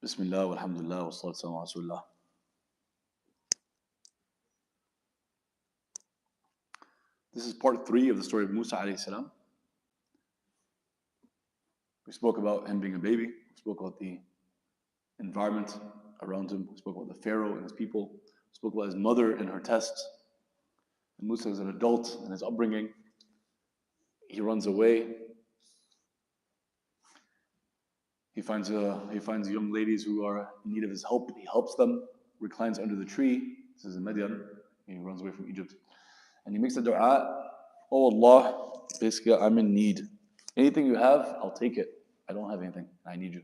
Bismillah, walhamdulillah, wa salatu wa rasulullah. This is part 3 of the story of Musa alayhi salam. We spoke about him being a baby. We spoke about the environment around him. We spoke about the Pharaoh and his people. We spoke about his mother and her tests. And Musa is an adult and his upbringing. He runs away. He finds young ladies who are in need of his help. He helps them, reclines under the tree. This is in Madian. He runs away from Egypt. And he makes the dua, "Oh Allah, basically I'm in need. Anything you have, I'll take it. I don't have anything. I need you."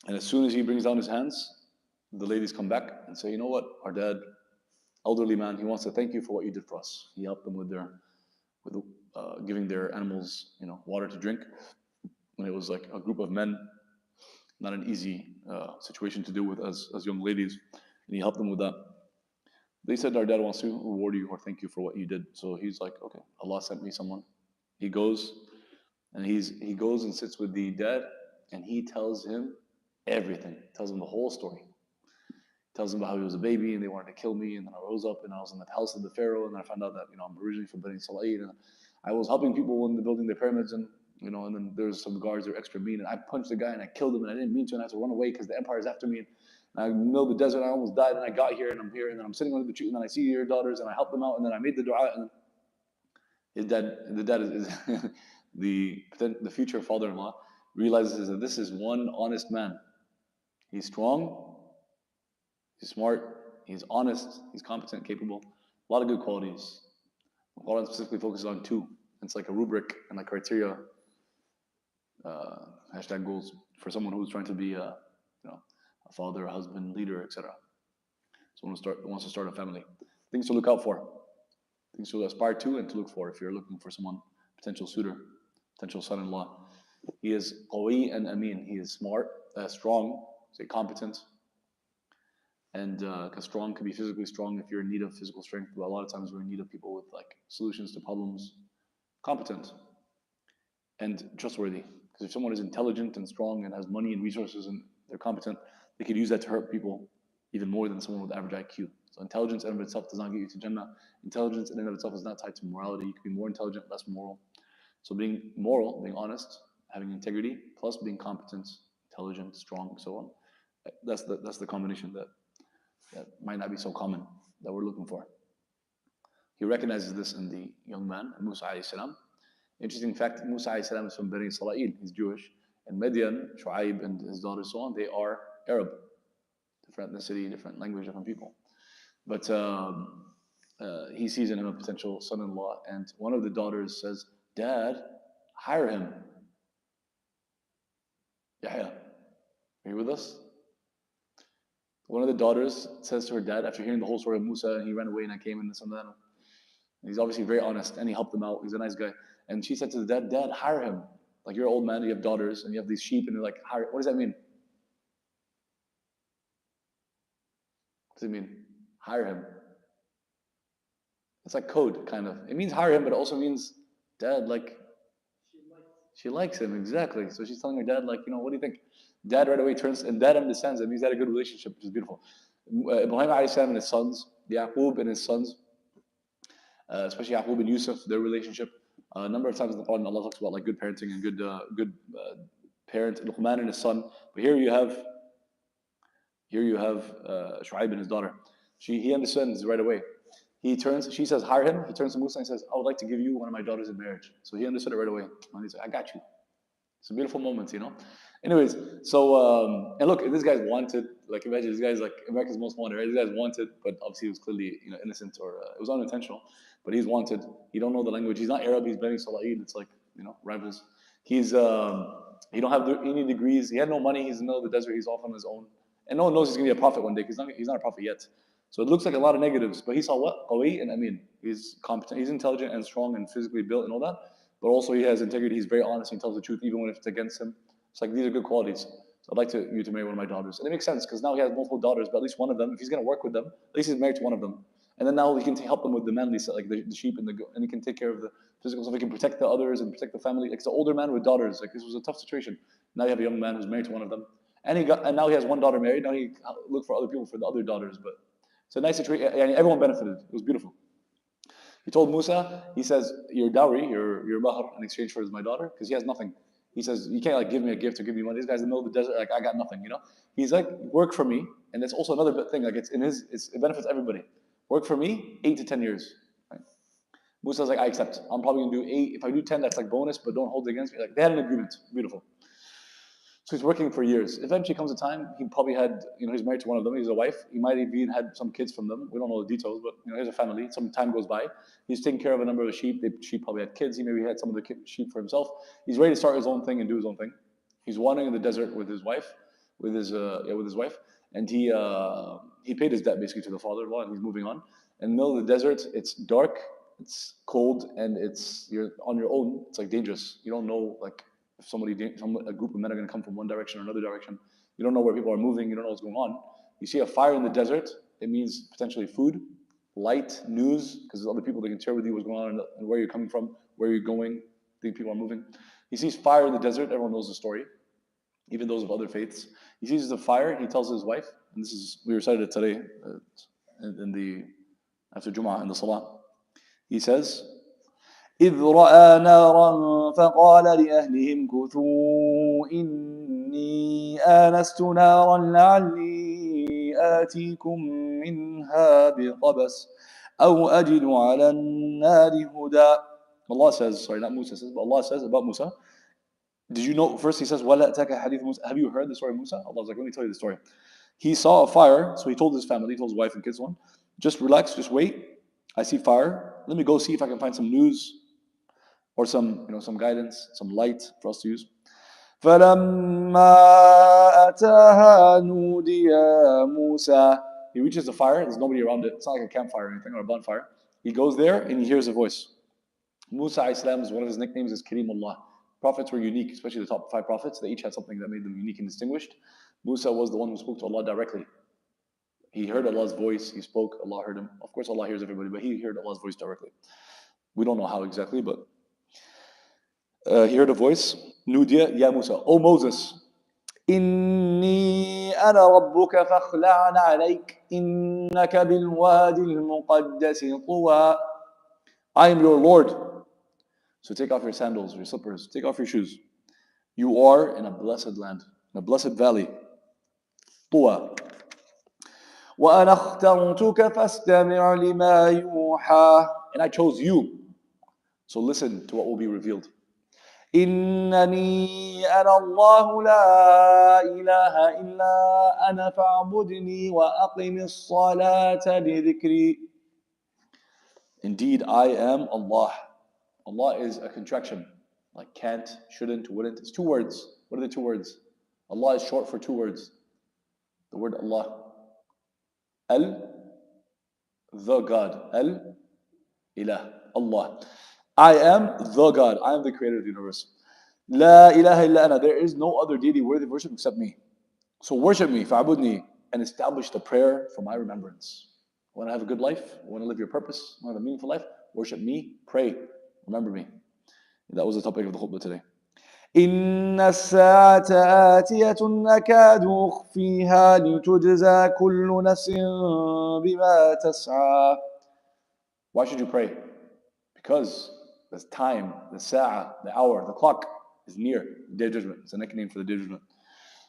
And as soon as he brings down his hands, the ladies come back and say, "You know what? Our dad, elderly man, he wants to thank you for what you did for us. He helped them with giving their animals, water to drink. When it was like a group of men, not an easy situation to deal with as young ladies, and he helped them with that. They said our dad wants to reward you or thank you for what you did." So he's like, "Okay, Allah sent me someone." He goes and he goes and sits with the dad, and he tells him everything. Tells him the whole story. Tells him about how he was a baby and they wanted to kill me, and then I rose up and I was in the palace of the Pharaoh, and then I found out that I'm originally from Bani Sala'id, and I was helping people when they're building their pyramids, and and then there's some guards that are extra mean, and I punched the guy and I killed him, and I didn't mean to, and I had to run away because the empire is after me. And I'm in the middle of the desert, and I almost died, and I got here, and I'm here, and then I'm sitting under the tree, and then I see your daughters, and I help them out, and then I made the dua, and the dad is the future father-in-law realizes that this is one honest man. He's strong, he's smart, he's honest, he's competent, capable, a lot of good qualities. The Quran specifically focuses on 2. It's like a rubric and like criteria, hashtag goals for someone who's trying to be a father, a husband, leader, etc. Someone who wants to start a family. Things to look out for, things to aspire to and to look for if you're looking for someone, potential suitor, potential son-in-law. He is qawi and amin. He is smart, strong, say competent. And because strong can be physically strong if you're in need of physical strength, but a lot of times we're in need of people with like solutions to problems. Competent and trustworthy. Because if someone is intelligent and strong and has money and resources and they're competent, they could use that to hurt people even more than someone with average IQ. So intelligence in and of itself does not get you to Jannah. Intelligence in and of itself is not tied to morality. You can be more intelligent, less moral. So being moral, being honest, having integrity, plus being competent, intelligent, strong, so on. That's the combination that might not be so common that we're looking for. He recognizes this in the young man, Musa alayhi salam. Interesting fact, Musa alayhi salam is from Bani Sala'id, he's Jewish. And Midian, Shu'aib and his daughter, so on, they are Arab. Different ethnicity, different language, different people. But he sees in him a potential son-in-law, and one of the daughters says, "Dad, hire him." Yahya, are you with us? One of the daughters says to her dad, after hearing the whole story of Musa, and he ran away and I came and this and that. And he's obviously very honest and he helped them out. He's a nice guy. And she said to the dad, "Dad, hire him. Like you're an old man, you have daughters, and you have these sheep, and you're like, hire. What does that mean? What does it mean? Hire him. It's like code, kind of. It means hire him, but it also means, Dad, like, she likes him, exactly. So she's telling her dad, like, what do you think? Dad right away turns, and dad understands that means they had a good relationship, which is beautiful. Ibrahim alayhi salam and his sons, Yaqub and his sons, especially Yaqub and Yusuf, their relationship. A number of times in the Quran, Allah talks about like good parenting and good parent, Luqman and his son. But here you have Shu'aib and his daughter. He understands right away. She says, hire him. He turns to Musa and says, "I would like to give you one of my daughters in marriage." So he understood it right away. And he's like, "I got you." It's a beautiful moment, Anyways, so and look, this guy's wanted. Like imagine this guy's like America's most wanted, right? This guy's wanted, but obviously he was clearly innocent or it was unintentional. But he's wanted. He don't know the language. He's not Arab. He's Bani Sala'id. It's like rivals. He don't have any degrees. He had no money. He's in the middle of the desert. He's off on his own, and no one knows he's gonna be a prophet one day. He's not a prophet yet. So it looks like a lot of negatives. But he saw what? Qawi and Amin. He's competent. He's intelligent and strong and physically built and all that. But also he has integrity. He's very honest. He tells the truth even when it's against him. It's like these are good qualities. So I'd like you to marry one of my daughters. And it makes sense because now he has multiple daughters, but at least one of them, if he's going to work with them, at least he's married to one of them. And then now he can help them with the manly stuff, like the sheep and the goat, and he can take care of the physical stuff. He can protect the others and protect the family. Like he's an older man with daughters. Like this was a tough situation. Now you have a young man who's married to one of them. And now he has one daughter married. Now he look for other people for the other daughters. But it's a nice situation. And everyone benefited. It was beautiful. He told Musa, he says, your dowry, your mahr in exchange for my daughter, because he has nothing. He says, you can't like give me a gift or give me money. These guys in the middle of the desert, like I got nothing, you know? He's like, work for me. And that's also another thing, like it benefits everybody. Work for me, 8 to 10 years. Right? Musa's like, I accept. I'm probably gonna do 8. If I do 10, that's like bonus, but don't hold it against me. Like they had an agreement. Beautiful. So he's working for years. Eventually comes a time, he probably had, he's married to one of them, he's a wife. He might have even had some kids from them. We don't know the details, but here's a family. Some time goes by. He's taking care of a number of sheep. The sheep probably had kids. He maybe had some of the sheep for himself. He's ready to start his own thing and do his own thing. He's wandering in the desert with his wife, with his wife, and he paid his debt basically to the father-in-law, and he's moving on. In the middle of the desert, it's dark, it's cold, and you're on your own. It's like dangerous. You don't know like if a group of men are going to come from one direction or another direction. You don't know where people are moving. You don't know what's going on. You see a fire in the desert, it means potentially food, light, news, because there's other people that can share with you what's going on and where you're coming from, where you're going. Think people are moving. He sees fire in the desert. Everyone knows the story, even those of other faiths. He sees the fire. He tells his wife, and we recited it today after Jum'ah in the Salah. He says, إذ رأى نارا فقال لأهلهم كثوا إني آنست نارا لعلي آتيكم منها بقبس أو أجد على النار هدى. Allah says, sorry, not Musa says, but Allah says about Musa. Did you know? First He says, وَلَا أَتَاكَ حَدِيثُ Musa. Have you heard the story of Musa? Allah's like, let me tell you the story. He saw a fire, so he told his family, he told his wife and kids, just relax, just wait. I see fire. Let me go see if I can find some news or some guidance, some light for us to use. فَلَمَّا أَتَاهَا نُودِيَ مُوسَى. He reaches the fire, there's nobody around it. It's not like a campfire or anything, or a bonfire. He goes there and he hears a voice. Musa is one of his nicknames is Kareemullah. Prophets were unique, especially the top 5 prophets. They each had something that made them unique and distinguished. Musa was the one who spoke to Allah directly. He heard Allah's voice, he spoke, Allah heard him. Of course Allah hears everybody, but he heard Allah's voice directly. We don't know how exactly, but he heard a voice, Nudiya ya Musa, O Moses, Inni ana rabbuka fakhla'an alayk, innaka bilwadi al-muqaddasi tuwa. I am your Lord. So take off your sandals, your slippers, take off your shoes. You are in a blessed land, in a blessed valley. Tuwa. وَأَنَا اخْتَرْتُكَ فَاسْتَمِعْ لِمَا يُوحَى. And I chose you. So listen to what will be revealed. إِنَّنِي أَنَا اللَّهُ لَا إِلَهَ إِلَّا أَنَا فَاعْبُدْنِي وَأَقِمِ الصَّلَاةَ لِذِكْرِي. Indeed, I am Allah. Allah is a contraction, like can't, shouldn't, wouldn't. It's 2 words. What are the 2 words? Allah is short for 2 words. The word Allah. The God. Ilah. Allah. I am the God. I am the creator of the universe. La ilaha illa ana. There is no other deity worthy of worship except me. So worship me, fa'abudni, and establish the prayer for my remembrance. Want to have a good life? Want to live your purpose? Want to have a meaningful life? Worship me, pray, remember me. That was the topic of the khutbah today. إن الساعة آتية أكاد أخفيها لتجزى كل نفس بما تسعى. Why should you pray? Because the time, the sa'a, the hour, the clock is near. The day of judgment. It's a nickname for the day of judgment.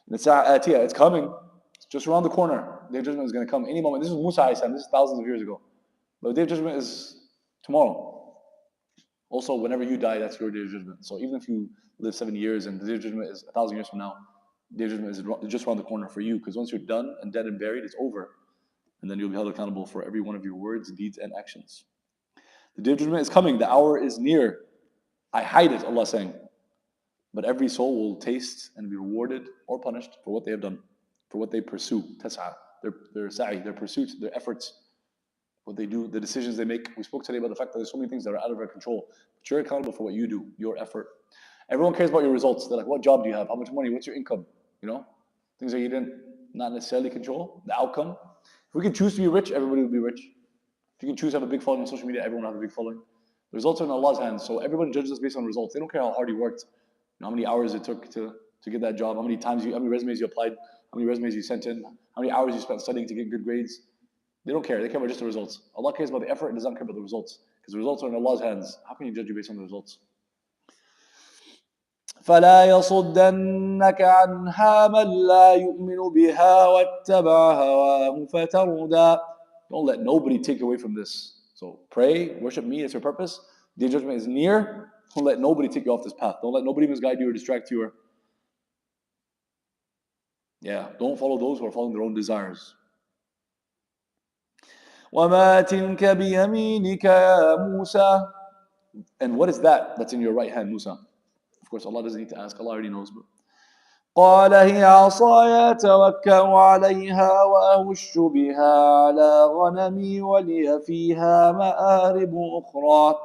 And the sa'a atiyah, it's coming. It's just around the corner. The day of judgment is going to come any moment. This is Musa alayhi salam. This is thousands of years ago. But the day of judgment is tomorrow. Also, whenever you die, that's your day of judgment. So even if you live 70 years and the day of judgment is 1,000 years from now, the day of judgment is just around the corner for you. Because once you're done and dead and buried, it's over. And then you'll be held accountable for every one of your words, deeds, and actions. The day of judgment is coming. The hour is near. I hide it, Allah saying. But every soul will taste and be rewarded or punished for what they have done, for what they pursue. Tas'a, their sa'i, their pursuits, their efforts, what they do, the decisions they make. We spoke today about the fact that there's so many things that are out of our control. But you're accountable for what you do, your effort. Everyone cares about your results. They're like, what job do you have? How much money? What's your income? Things that you didn't not necessarily control. The outcome. If we could choose to be rich, everybody would be rich. If you can choose to have a big following on social media, everyone will have a big following. The results are in Allah's hands. So everyone judges us based on results. They don't care how hard you worked, how many hours it took to to get that job, how many resumes you applied, how many resumes you sent in, how many hours you spent studying to get good grades. They don't care. They care about just the results. Allah cares about the effort and does not care about the results. Because the results are in Allah's hands. How can you judge you based on the results? فلا يصدنك عنها من لا يؤمن بها واتبع هواه فتردى. Don't let nobody take you away from this. So pray, worship me, it's your purpose. Day of judgment is near. Don't let nobody take you off this path. Don't let nobody misguide you or distract you or don't follow those who are following their own desires. وما تلك بيمينك يا موسى. And what is that that's in your right hand, Musa? Of course, Allah doesn't need to ask. Allah already knows. But قال هي عصاي أتوكأ عليها وأهش بها على غنمي ولي فيها مآرب أخرى.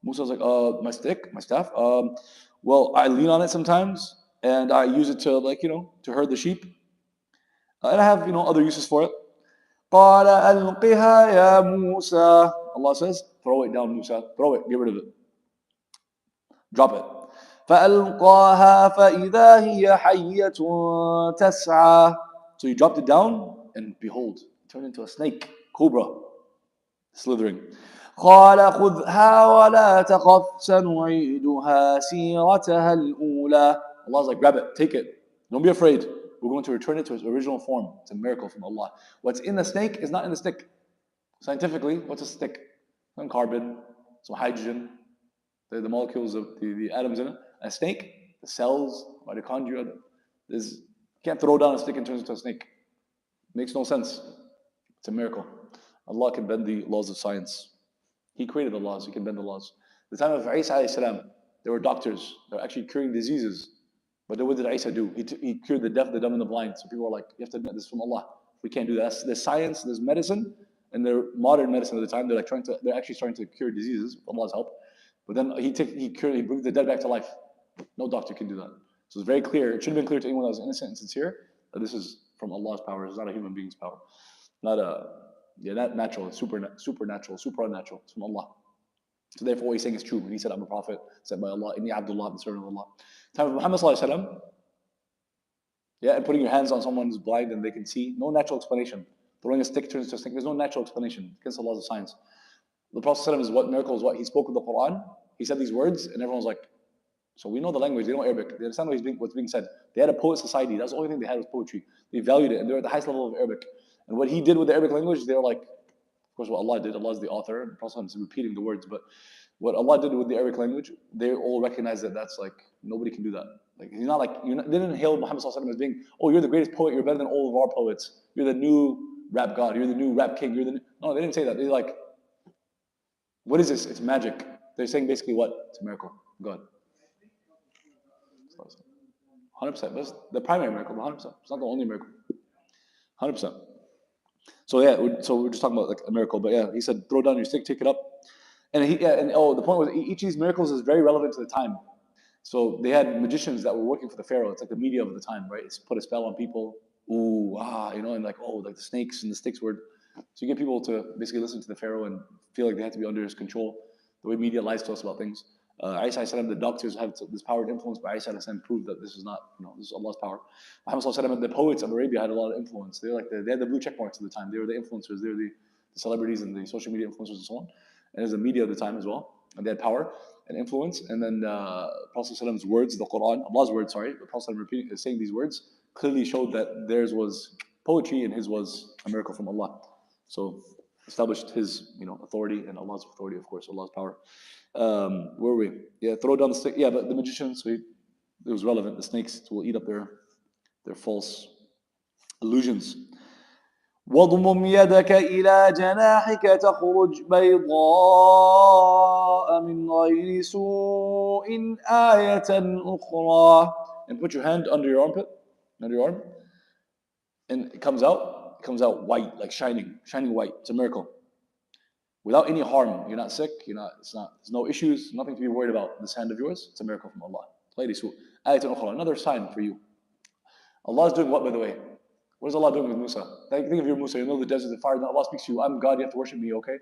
Musa's like, my stick, my staff. Well, I lean on it sometimes, and I use it to, to herd the sheep. And I have, other uses for it. قال ألقها يا موسى. Allah says, throw it down, Musa. Throw it, get rid of it. Drop it. فألقاها فإذا هي حية تسعى. So he dropped it down, and behold, it turned into a snake, cobra, slithering. قال خذها ولا تخف سنعيدها سيرتها الأولى. Allah's like, grab it, take it. Don't be afraid. We're going to return it to its original form. It's a miracle from Allah. What's in the snake is not in the stick. Scientifically, what's a stick? Some carbon, some hydrogen, the molecules of the atoms in it. A snake, the cells, mitochondria, you can't throw down a stick and turn it into a snake. Makes no sense. It's a miracle. Allah can bend the laws of science. He created the laws. He can bend the laws. The time of Isa alayhi salam, there were doctors that were actually curing diseases. But then what did Isa do? He cured the deaf, the dumb, and the blind. So people are like, you have to admit this is from Allah. We can't do that. There's science, there's medicine, and their modern medicine at the time, they're actually trying to cure diseases with Allah's help. But then he brings the dead back to life. No doctor can do that. So it's very clear. It should have been clear to anyone that was innocent and sincere that this is from Allah's power. It's not a human being's power. Not natural. It's supernatural, super unnatural. It's from Allah. So therefore, what he's saying is true. When he said, I'm a prophet sent by Allah, Inni Abdullah, the servant of Allah. Time of Muhammad sallallahu alaihi wasallam, and putting your hands on someone who's blind and they can see, no natural explanation. Throwing a stick turns to a snake. There's no natural explanation against the laws of science. The Prophet ﷺ is what miracle is what? He spoke with the Quran. He said these words, and everyone's like, so we know the language, they know Arabic, they understand what's being said. They had a poet society, that's the only thing they had was poetry. They valued it, and they were at the highest level of Arabic. And what he did with the Arabic language, they were like, of course what Allah did, Allah is the author, and the Prophet is repeating the words, but what Allah did with the Arabic language, they all recognize that that's like, nobody can do that. Like, he's not like, they didn't hail Muhammad ﷺ as being, oh, you're the greatest poet, you're better than all of our poets, you're the new rap god, you're the new rap king, no, they didn't say that. They're like, what is this? It's magic. They're saying basically what? It's a miracle. God. 100%. That's the primary miracle, 100%. It's not the only miracle. 100%. So we're just talking about like a miracle, but he said, throw down your stick, take it up. And the point was each of these miracles is very relevant to the time. So they had magicians that were working for the Pharaoh. It's like the media of the time, right? It's put a spell on people. And like the snakes and the sticks were. So you get people to basically listen to the Pharaoh and feel like they have to be under his control. The way media lies to us about things. Isa salam, the doctors have this power and influence, but Isa salam proved that this is not, this is Allah's power. Muhammad salam, the poets of Arabia had a lot of influence. They had the blue check marks at the time. They were the influencers. They were the celebrities and the social media influencers and so on. And it was the media of the time as well. And they had power and influence. And then Prophet ﷺ's words, the Quran, Allah's words, the Prophet saying these words clearly showed that theirs was poetry and his was a miracle from Allah. So established his authority and Allah's authority, of course, Allah's power. Where were we? Throw down the stick. But the magicians, it was relevant. The snakes will eat up their false illusions. واضمم يدك إلى جناحك تخرج بيضاء من غير سوء آية أخرى. And put your hand under your armpit, under your arm, and it comes out white, like shining white. It's a miracle. Without any harm. You're not sick, there's no issues, nothing to be worried about. This hand of yours, it's a miracle from Allah. Another sign for you. Allah is doing what, by the way? What is Allah doing with Musa? Think of your Musa, the desert, the fire, and Allah speaks to you. I'm God, you have to worship me, okay?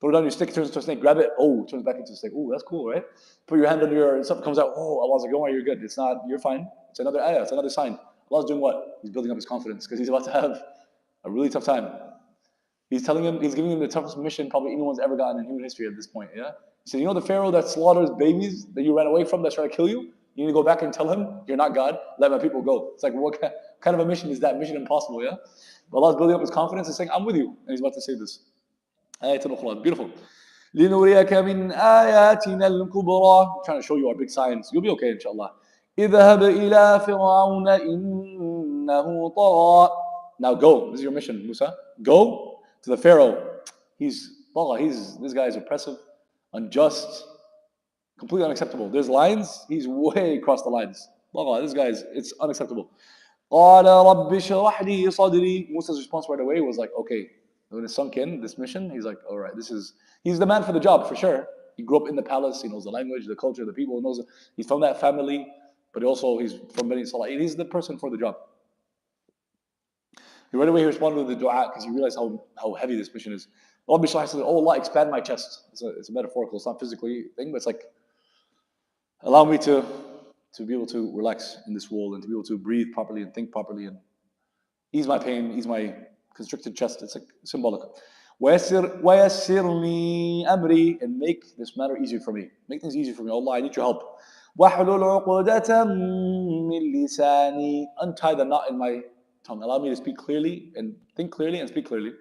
Throw down your stick, it turns into a snake. Grab it, oh, it turns back into a snake. Oh, that's cool, right? Put your hand under your, something comes out, oh, Allah's like, don't worry, you're good. It's not, you're fine. It's another ayah, it's another sign. Allah's doing what? He's building up his confidence because he's about to have a really tough time. He's telling him, he's giving him the toughest mission probably anyone's ever gotten in human history at this point, yeah? He said, you know the Pharaoh that slaughters babies that you ran away from that's trying to kill you? You need to go back and tell him, you're not God, let my people go. It's like, what kind of a mission is that? Mission impossible, yeah? But Allah's building up his confidence and saying, I'm with you. And he's about to say this. Ayatul Ukhra, beautiful. لنريك من آياتنا الكبرى. I'm trying to show you our big signs. You'll be okay, inshallah. اذهب إلى فرعون إنه طغى. Now go. This is your mission, Musa. Go to the Pharaoh. This guy is oppressive, unjust, completely unacceptable. There's lines, he's way across the lines. This guy it's unacceptable. قال رب اشرح لي صدري. Musa's response right away was like, okay, when it sunk in, this mission, he's like, all right, he's the man for the job, for sure. He grew up in the palace, he knows the language, the culture, the people, he's from that family, but also he's from Bani Salah. He's the person for the job. Right away he responded with the dua because he realized how heavy this mission is. Rabbi Shalai said, oh Allah, expand my chest. It's a metaphorical, it's not physically thing, but it's like, allow me to be able to relax in this world and to be able to breathe properly and think properly and ease my pain, ease my constricted chest. It's like symbolic. ويسر لي أمري. And make this matter easier for me. Make things easier for me. Allah, I need your help. واحلل عقدة من لساني. Untie the knot in my tongue. Allow me to speak clearly and think clearly and speak clearly.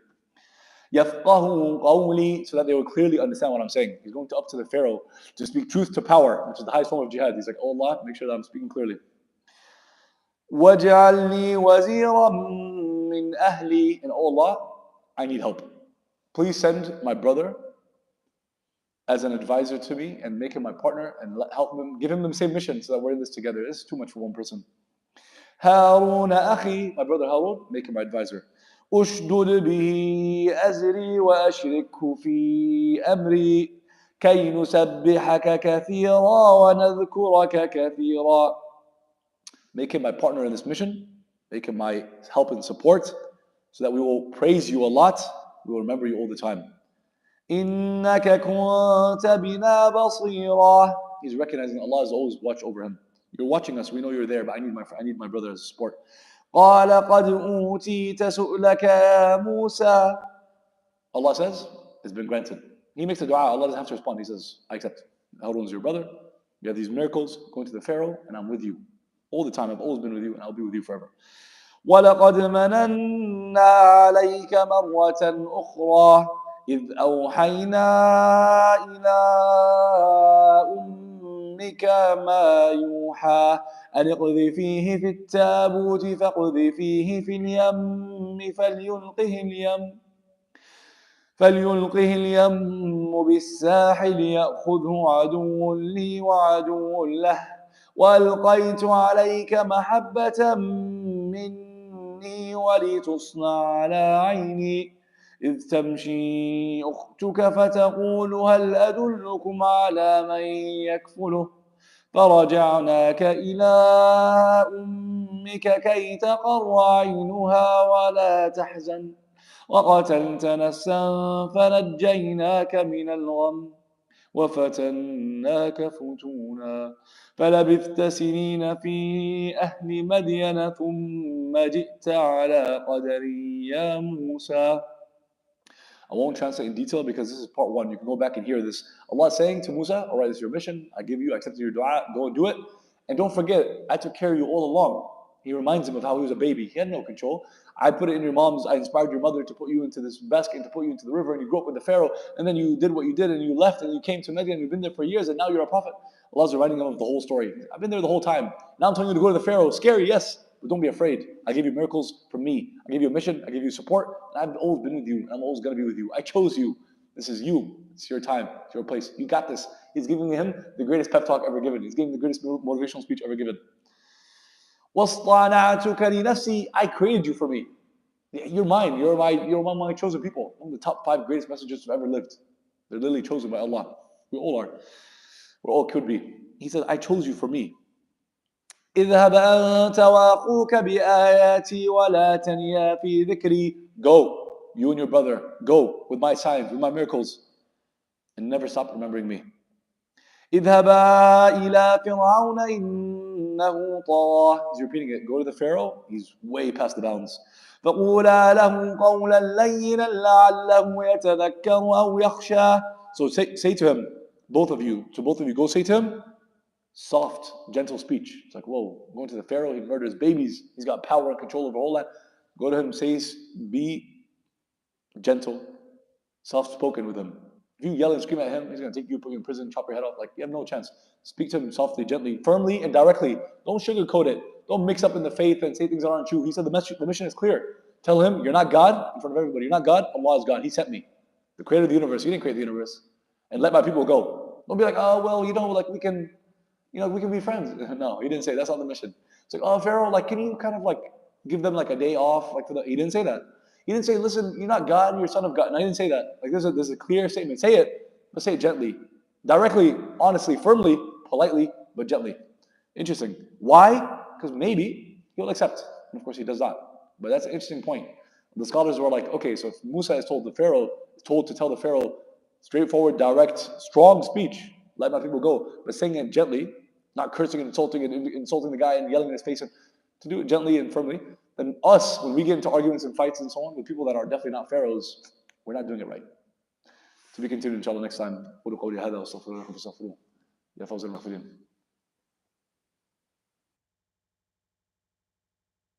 يفقه قولي. So that they will clearly understand what I'm saying. He's going up to the Pharaoh to speak truth to power, which is the highest form of jihad. He's like, oh Allah, make sure that I'm speaking clearly. واجعلني وزيرا من أهلي. And oh Allah, I need help. Please send my brother as an advisor to me and make him my partner and help him, give him the same mission so that we're in this together. This is too much for one person. هارون أخي. My brother Harun, make him my advisor. أشدد به أزري وأشركه في أمري كي نسبحك كثيرا ونذكرك كثيرا. Make him my partner in this mission. Make him my help and support so that we will praise you a lot. We will remember you all the time. إنك كنت بنا بصيرا. He's recognizing Allah is always watch over him. You're watching us. We know you're there, but I need my brother as support. قال قد أوتيت سؤلك يا موسى. Allah says, it's been granted. He makes a dua, Allah doesn't have to respond. He says, I accept. Harun's your brother. You have these miracles, going to the Pharaoh, and I'm with you. All the time, I've always been with you, and I'll be with you forever. ولقد مننا عليك مرة أخرى إذ أوحينا إلى أمك ما يوحى أن اقذفيه في التابوت فاقذفيه في اليم فليلقه اليم بالساحل يأخذه عدو لي وعدو له وألقيت عليك محبة مني ولتصنع على عيني إذ تمشي أختك فتقول هل أدلكم على من يكفله فرجعناك إلى أمك كي تقر عينها ولا تحزن وقتلت نفسا فنجيناك من الغم وفتناك فتونا فلبثت سنين في أهل مدين ثم جئت على قدر يا موسى. I won't translate in detail because this is part one. You can go back and hear this. Allah is saying to Musa, all right, this is your mission. I accepted your dua. Go and do it. And don't forget, I took care of you all along. He reminds him of how he was a baby. He had no control. I put it in I inspired your mother to put you into this basket and to put you into the river, and you grew up with the Pharaoh, and then you did what you did, and you left, and you came to Medina, and you've been there for years, and now you're a prophet. Allah's reminding him of the whole story. I've been there the whole time. Now I'm telling you to go to the Pharaoh. Scary, yes, but don't be afraid. I gave you miracles from me. I gave you a mission. I gave you support, and I've always been with you, and I'm always going to be with you. I chose you. This is you. It's your time. It's your place. You got this. He's giving him the greatest pep talk ever given. He's giving the greatest motivational speech ever given. وَاصْطَنَعْتُكَ لِنَفْسِي. I created you for me. You're mine. You're one of my chosen people. One of the top 5 greatest messengers who ever lived. They're literally chosen by Allah. We all are. We all could be. He said, I chose you for me. اذهب أنت وأخوك بآياتي ولا تنيا في ذكري. Go, you and your brother. Go with my signs, with my miracles. and never stop remembering me. اذهبا إلى فرعون إنه طغى. He's repeating it. Go to the Pharaoh. He's way past the bounds. فقولا له قولا لينا لعله يتذكر أو يخشى. So say to him, both of you, go say to him, soft, gentle speech. It's like, whoa, going to the Pharaoh, he murders babies. He's got power and control over all that. Go to him, be gentle, soft-spoken with him. If you yell and scream at him, he's going to take you, put you in prison, chop your head off. Like, you have no chance. Speak to him softly, gently, firmly, and directly. Don't sugarcoat it. Don't mix up in the faith and say things that aren't true. He said the mission is clear. Tell him, you're not God in front of everybody. You're not God. Allah is God. He sent me. The creator of the universe. He didn't create the universe. And let my people go. Don't be like, oh, well, like we can be friends. No, he didn't say that's not the mission. It's like, oh, Pharaoh, like, can you kind of like give them like a day off? He didn't say that. He didn't say, listen, you're not God, you're son of God. No, he didn't say that. Like, there's a clear statement. Say it, but say it gently, directly, honestly, firmly, politely, but gently. Interesting. Why? Because maybe he'll accept. And of course, he does not. But that's an interesting point. The scholars were like, okay, so if Musa is told to tell the Pharaoh straightforward, direct, strong speech, let my people go, but saying it gently, not cursing and insulting the guy and yelling in his face, and to do it gently and firmly, then us, when we get into arguments and fights and so on with people that are definitely not pharaohs, we're not doing it right. To be continued inshallah next time.